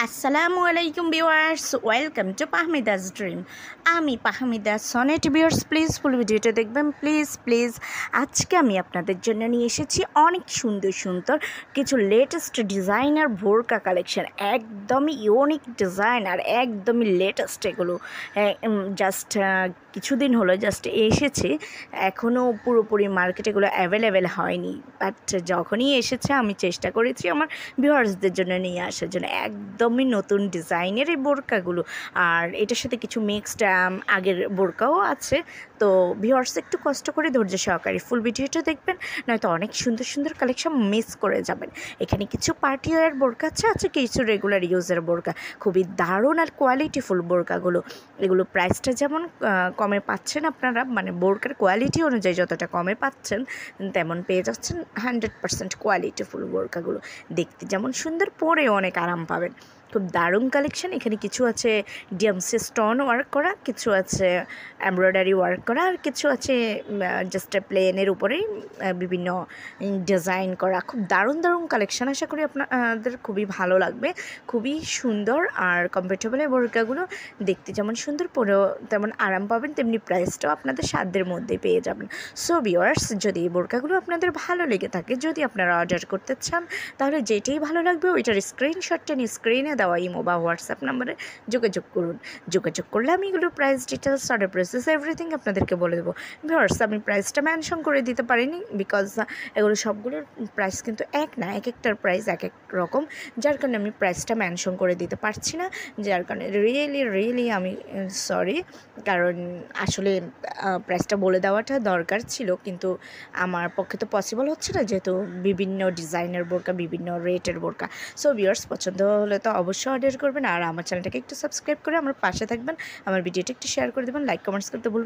আসসালামু আলাইকুম viewers, welcome to পাহমিদাস dream. আমি পাহমিদা সনেট। ভিউয়ার্স প্লিজ ফুল ভিডিওটা দেখবেন, প্লিজ। আজকে আমি আপনাদের জন্য নিয়ে এসেছি অনেক সুন্দর সুন্দর কিছু লেটেস্ট ডিজাইনার বোরকা কালেকশন। একদমই ইউনিক ডিজাইন আর একদমই লেটেস্ট এগুলো। জাস্ট কিছুদিন হলো জাস্ট এসেছে, এখনও পুরোপুরি মার্কেটে এগুলো অ্যাভেলেবেল হয়নি। বাট যখনই এসেছে আমি চেষ্টা করেছি আমার ভিউয়ার্সদের জন্য নিয়ে আসার জন্য। একদমই নতুন ডিজাইনের এই বোরকাগুলো, আর এটার সাথে কিছু মিক্সড আগের বোরকাও আছে। তো ভিউয়ার্স একটু কষ্ট করে ধৈর্য সহকারে ফুল ভিডিওটা দেখবেন, নয়তো অনেক সুন্দর সুন্দর কালেকশন মিস করে যাবেন। এখানে কিছু পার্টি ওয়্যার বোরকা আছে কিছু রেগুলার ইউজের বোরকা। খুবই দারুণ আর কোয়ালিটিফুল বোরকাগুলো। এগুলো প্রাইসটা যেমন কমে পাচ্ছেন আপনারা, মানে বোরকার কোয়ালিটি অনুযায়ী যতটা কমে পাচ্ছেন তেমন পেয়ে যাচ্ছেন 100% কোয়ালিটিফুল বোরকাগুলো। দেখতে যেমন সুন্দর, পরে অনেক আরাম পাবেন। খুব দারুণ কালেকশন। এখানে কিছু আছে ডিএমসি স্টোন ওয়ার্ক করা, কিছু আছে এমব্রয়ডারি ওয়ার্ক করা, আর কিছু আছে জাস্ট প্লেনের উপরেই বিভিন্ন ডিজাইন করা। খুব দারুণ কালেকশন। আশা করি আপনাদের খুবই ভালো লাগবে। খুবই সুন্দর আর কমফোর্টেবল এই বোরকাগুলো। দেখতে যেমন সুন্দর, পরেও তেমন আরাম পাবেন, তেমনি প্রাইসটাও আপনাদের সাধ্যের মধ্যে পেয়ে যাবেন। সো ভিউয়ার্স, যদি এই বোরকাগুলো আপনাদের ভালো লেগে থাকে, যদি আপনারা অর্ডার করতে চান, তাহলে যেটাই ভালো লাগবে ওইটার স্ক্রিনশটটা নিয়ে স্ক্রিনে দেওয়া ইমো বা হোয়াটসঅ্যাপ নাম্বারে যোগাযোগ করুন। যোগাযোগ করলে আমি এগুলো price details, order process everything আপনাদেরকে বলে দেবো। ভিউয়ার্স, আমি প্রাইসটা মেনশন করে দিতে পারিনি, বিকজ এগুলো সবগুলোর প্রাইস কিন্তু এক না, এক একটার প্রাইস এক এক রকম, যার কারণে আমি প্রাইসটা মেনশন করে দিতে পারছি না। যার কারণে রিয়েলি আমি সরি, কারণ আসলে প্রাইসটা বলে দেওয়াটা দরকার ছিল, কিন্তু আমার পক্ষে তো পসিবল হচ্ছে না, যেহেতু বিভিন্ন ডিজাইনের বোরকা, বিভিন্ন রেটের বোরকা। সো ভিউয়ার্স, পছন্দ হলে তো অবশ্যই অর্ডার করবেন, আর আমার চ্যানেলটাকে একটু সাবস্ক্রাইব করে আমার পাশে থাকবেন। আমার ভিডিওটা একটু শেয়ার করে দেবেন, লাইক কমেন্টস করতে ভুলবেন।